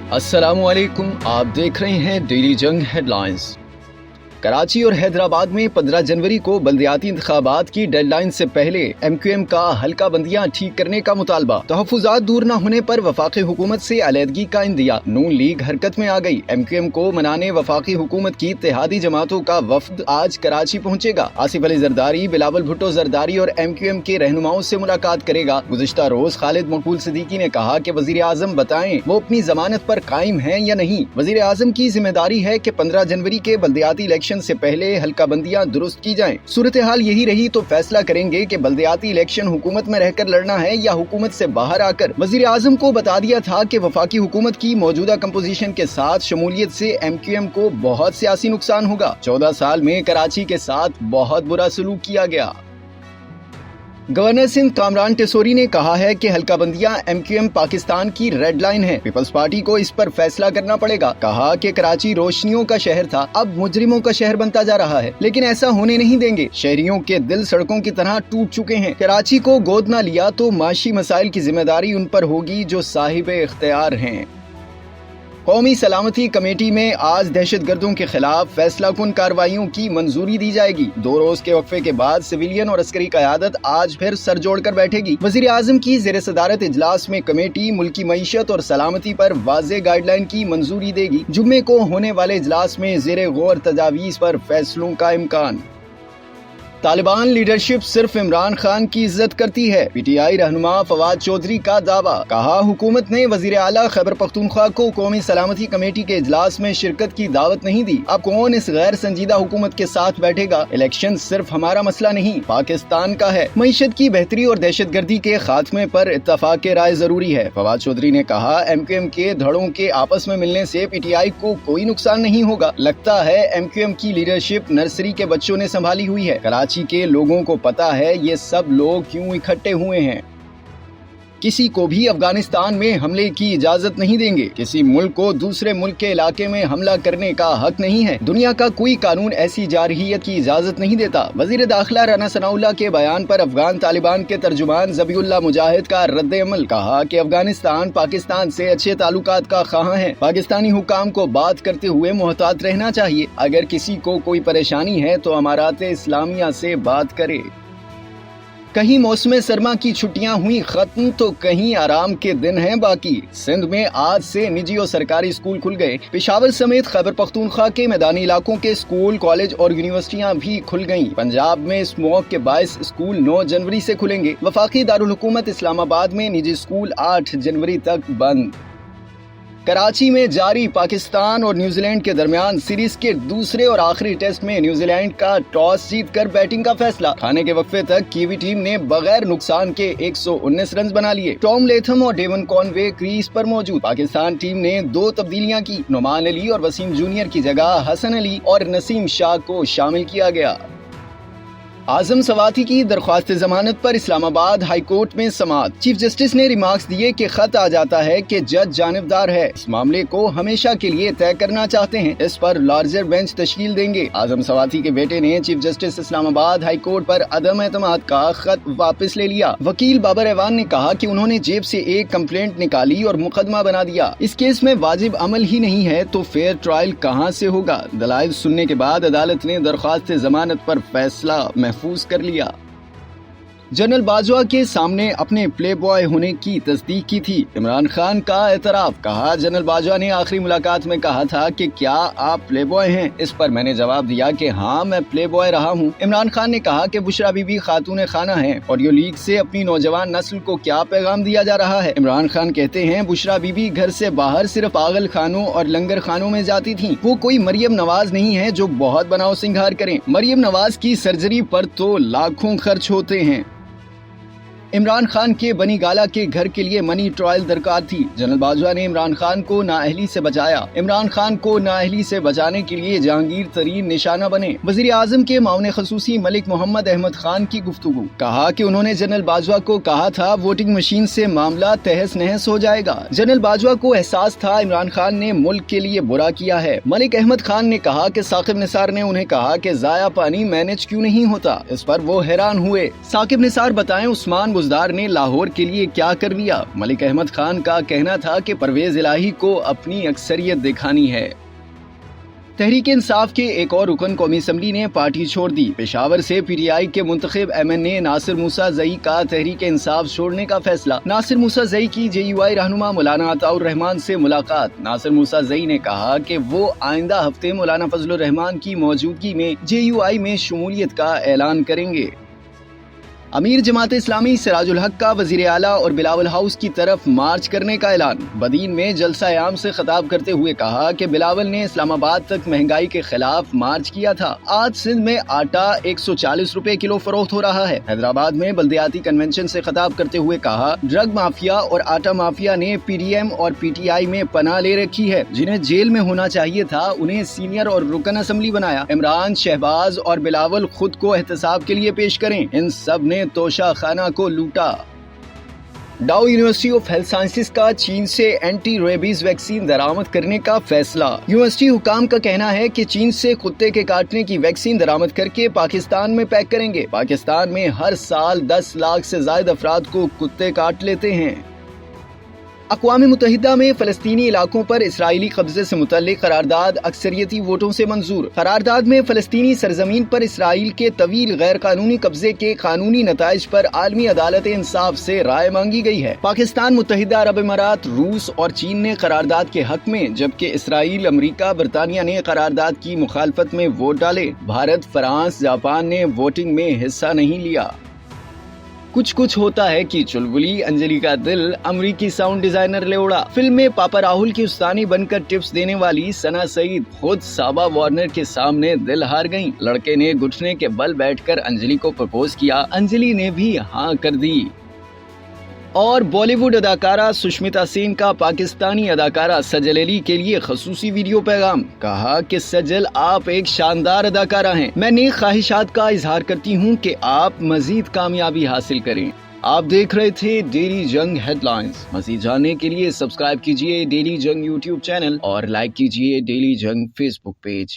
अस्सलाम वालेकुम, आप देख रहे हैं डेली जंग हेडलाइंस। कराची और हैदराबाद में 15 जनवरी को बल्दियाती इंतखाबात की डेडलाइन से पहले MQM का हल्का बंदियां ठीक करने का मुतालबा। तहफ़्फ़ुज़ात दूर न होने पर वफाकी हुकूमत से अलहदगी का इंदिया। नून लीग हरकत में आ गई। MQM को मनाने वफाकी हुकूमत की इत्तेहादी जमातों का वफ्द आज कराची पहुँचेगा। आसिफ अली जरदारी, बिलावल भुट्टो जरदारी और MQM के रहनुमाओं से मुलाकात करेगा। गुज़िश्ता रोज खालिद मकबूल सिद्दीकी ने कहा कि वज़ीर आज़म बताएं वो अपनी जमानत पर कायम हैं या नहीं। वज़ीर आज़म की जिम्मेदारी है कि 15 जनवरी के बल्दियाती इलेक्शन से पहले हल्का बंदियां दुरुस्त की जाएं। सूरत हाल यही रही तो फैसला करेंगे कि बल्दियाती इलेक्शन हुकूमत में रहकर लड़ना है या हुकूमत से बाहर आकर। वज़ीर आज़म को बता दिया था कि वफाकी हुकूमत की मौजूदा कंपोजिशन के साथ शमूलियत से MQM को बहुत सियासी नुकसान होगा। 14 साल में कराची के साथ बहुत बुरा सलूक किया गया। गवर्नर सिंध कामरान टेसोरी ने कहा है कि हल्का बंदियां MQM पाकिस्तान की रेड लाइन है। पीपल्स पार्टी को इस पर फैसला करना पड़ेगा। कहा कि कराची रोशनियों का शहर था, अब मुजरिमों का शहर बनता जा रहा है, लेकिन ऐसा होने नहीं देंगे। शहरियों के दिल सड़कों की तरह टूट चुके हैं। कराची को गोद न लिया तो माशी मसाइल की जिम्मेदारी उन पर होगी जो साहिब इख्तियार हैं। कौमी सलामती कमेटी में आज दहशतगर्दों के खिलाफ फैसला कुन कार्रवाइयों की मंजूरी दी जाएगी। 2 रोज के वक्फे के बाद सिविलियन और अस्करी क़यादत आज फिर सर जोड़कर बैठेगी। वज़ीर आज़म की ज़ेर सदारत इजलास में कमेटी मुल्की मईशत और सलामती पर वाज़ेह गाइडलाइन की मंजूरी देगी। जुम्मे को होने वाले इजलास में ज़ेर गौर तजावीज़ पर फैसलों का इम्कान। तालिबान लीडरशिप सिर्फ इमरान खान की इज्जत करती है। PTI रहनुमा फवाद चौधरी का दावा। कहा हुकूमत ने वजीर आला खैबर पख्तूनख्वा को कौमी सलामती कमेटी के इजलास में शिरकत की दावत नहीं दी। अब कौन इस गैर संजीदा हुकूमत के साथ बैठेगा। इलेक्शन सिर्फ हमारा मसला नहीं, पाकिस्तान का है। मईशत की बेहतरी और दहशतगर्दी के खात्मे पर इत्तफाक राय जरूरी है। फवाद चौधरी ने कहा MQM के धड़ों के आपस में मिलने से PTI को कोई नुकसान नहीं होगा। लगता है MQM की लीडरशिप नर्सरी के बच्चों ने संभाली हुई है। कराची के लोगों को पता है ये सब लोग क्यों इकट्ठे हुए हैं। किसी को भी अफगानिस्तान में हमले की इजाजत नहीं देंगे। किसी मुल्क को दूसरे मुल्क के इलाके में हमला करने का हक नहीं है। दुनिया का कोई कानून ऐसी जारहियत की इजाजत नहीं देता। वजीर दाखिला राना सनाउल्लाह के बयान पर अफगान तालिबान के तर्जुमान ज़बीउल्लाह मुजाहिद का रद्द-ए-अमल। कहा कि अफगानिस्तान पाकिस्तान से अच्छे ताल्लुकात का ख़्वाह है। पाकिस्तानी हुकाम को बात करते हुए मुहतात रहना चाहिए। अगर किसी को कोई परेशानी है तो अमारात इस्लामिया से बात करे। कहीं मौसम सरमा की छुट्टियां हुई खत्म तो कहीं आराम के दिन हैं बाकी। सिंध में आज से निजी और सरकारी स्कूल खुल गए। पेशावर समेत खैबर पख्तूनख्वा के मैदानी इलाकों के स्कूल, कॉलेज और यूनिवर्सिटियां भी खुल गईं। पंजाब में स्मॉग के 22 स्कूल 9 जनवरी से खुलेंगे। वफाकी दारुल हुकूमत इस्लामाबाद में निजी स्कूल 8 जनवरी तक बंद। कराची में जारी पाकिस्तान और न्यूजीलैंड के दरमियान सीरीज के दूसरे और आखिरी टेस्ट में न्यूजीलैंड का टॉस जीतकर बैटिंग का फैसला। खाने के वक्फे तक कीवी टीम ने बगैर नुकसान के 119 रन बना लिए। टॉम लेथम और डेवन कॉनवे क्रीज पर मौजूद। पाकिस्तान टीम ने 2 तब्दीलियां की। नुमान अली और वसीम जूनियर की जगह हसन अली और नसीम शाह को शामिल किया गया। आजम सवाती की दरख्वास्त जमानत पर इस्लामाबाद हाई कोर्ट में समाअत। चीफ जस्टिस ने रिमार्क्स दिए कि खत आ जाता है कि जज जानिबदार है, इस मामले को हमेशा के लिए तय करना चाहते हैं, इस पर लार्जर बेंच तश्कील देंगे। आजम सवाती के बेटे ने chief justice Islamabad high court पर अदम एतमाद का खत वापस ले लिया। वकील बाबर ऐवान ने कहा कि उन्होंने जेब से एक कंप्लेंट निकाली और मुकदमा बना दिया। इस केस में वाजिब अमल ही नहीं है तो फेयर ट्रायल कहां से होगा। दलाइल सुनने के बाद अदालत ने दरख्वास्त जमानत पर फैसला महफूज कर लिया। जनरल बाजवा के सामने अपने प्ले बॉय होने की तस्दीक की थी। इमरान खान का एतराफ। कहा जनरल बाजवा ने आखिरी मुलाकात में कहा था कि क्या आप प्ले बॉय हैं। इस पर मैंने जवाब दिया कि हाँ मैं प्ले बॉय रहा हूँ। इमरान खान ने कहा कि बुशरा बीबी खातून खाना है। ऑडियो लीक से अपनी नौजवान नस्ल को क्या पैगाम दिया जा रहा है। इमरान खान कहते हैं बुशरा बीबी घर से बाहर सिर्फ पागल खानों और लंगर खानों में जाती थी। वो कोई मरियम नवाज नहीं है जो बहुत बनाओ सिंगार करें। मरियम नवाज की सर्जरी पर तो लाखों खर्च होते हैं। इमरान खान के बनी गाला के घर के लिए मनी ट्रायल दरकार थी। जनरल बाजवा ने इमरान खान को नाअहली से बचाया। इमरान खान को नाअहली से बचाने के लिए जहांगीर तरीन निशाना बने। वजीर आजम के मामले खसूसी मलिक मोहम्मद अहमद खान की गुफ्तगू। कहा कि उन्होंने जनरल बाजवा को कहा था वोटिंग मशीन से मामला तहस नहस हो जाएगा। जनरल बाजवा को एहसास था इमरान खान ने मुल्क के लिए बुरा किया है। मलिक अहमद खान ने कहा कि साकिब निसार ने उन्हें कहा कि जाया पानी मैनेज क्यों नहीं होता। इस पर वो हैरान हुए। साकिब निसार बताएं उस्मान फौजदार ने लाहौर के लिए क्या कर दिया। मलिक अहमद खान का कहना था कि परवेज इलाही को अपनी अक्सरियत दिखानी है। तहरीक इंसाफ के एक और रुकन कौमी असम्बली ने पार्टी छोड़ दी। पेशावर से पीटीआई के मुंतखब MNA नासिर मूसा जई का तहरीक इंसाफ छोड़ने का फैसला। नासिर मूसा जई की JUI रहनुमा मौलाना अताउर रहमान से मुलाकात। नासिर मूसा जई ने कहा कि वो आइंदा हफ्ते मौलाना फजलुर रहमान की मौजूदगी में JUI में शमूलियत का ऐलान करेंगे। अमीर जमात इस्लामी सिराजुल हक का वजीर आला और बिलावल हाउस की तरफ मार्च करने का ऐलान। बदीन में जलसा आम से खिताब करते हुए कहा कि बिलावल ने इस्लामाबाद तक महंगाई के खिलाफ मार्च किया था। आज सिंध में आटा 140 रुपए किलो फरोख्त हो रहा है। हैदराबाद में बल्दियाती कन्वेंशन से खिताब करते हुए कहा, ड्रग माफिया और आटा माफिया ने PDM और PTI में पनाह ले रखी है। जिन्हें जेल में होना चाहिए था उन्हें सीनियर और रुकन असम्बली बनाया। इमरान, शहबाज और बिलावल खुद को एहतसाब के लिए पेश करें। इन सब ने तोशा खाना को लूटा। डाउ यूनिवर्सिटी ऑफ हेल्थ साइंसेज का चीन से एंटी रेबीज वैक्सीन दरामद करने का फैसला। यूनिवर्सिटी हुकाम का कहना है कि चीन से कुत्ते के काटने की वैक्सीन दरामद करके पाकिस्तान में पैक करेंगे। पाकिस्तान में हर साल 10 लाख से ज्यादा अफराद को कुत्ते काट लेते हैं। अक़वाम मुत्तहिदा में फ़लस्तीनी इलाकों पर इसराइली कब्जे से मुतल्लिक करारदाद अक्सरियती वोटों से मंजूर। करारदाद में फ़लस्तीनी सरजमीन पर इसराइल के तवील गैर कानूनी कब्जे के कानूनी नताइज पर आलमी अदालत इंसाफ से राय मांगी गई है। पाकिस्तान, मुत्तहिदा अरब अमारात, रूस और चीन ने करारदाद के हक में, जबकि इसराइल, अमरीका, बरतानिया ने करारदाद की मुखालफत में वोट डाले। भारत, फ्रांस, जापान ने वोटिंग में हिस्सा नहीं लिया। कुछ होता है कि चुलबुली अंजलि का दिल अमरीकी साउंड डिजाइनर ले उड़ा। फिल्म में पापा राहुल की उस्तानी बनकर टिप्स देने वाली सना सईद खुद साबा वार्नर के सामने दिल हार गईं। लड़के ने घुटने के बल बैठकर अंजलि को प्रपोज किया। अंजलि ने भी हाँ कर दी। और बॉलीवुड अदाकारा सुष्मिता सेन का पाकिस्तानी अदाकारा सजल अली के लिए खसूसी वीडियो पैगाम। कहा कि सजल, आप एक शानदार अदाकारा हैं। मैं नेक ख्वाहिशात का इजहार करती हूं कि आप मजीद कामयाबी हासिल करें। आप देख रहे थे डेली जंग हेडलाइंस। मजीद जानने के लिए सब्सक्राइब कीजिए डेली जंग YouTube चैनल और लाइक कीजिए डेली जंग Facebook पेज।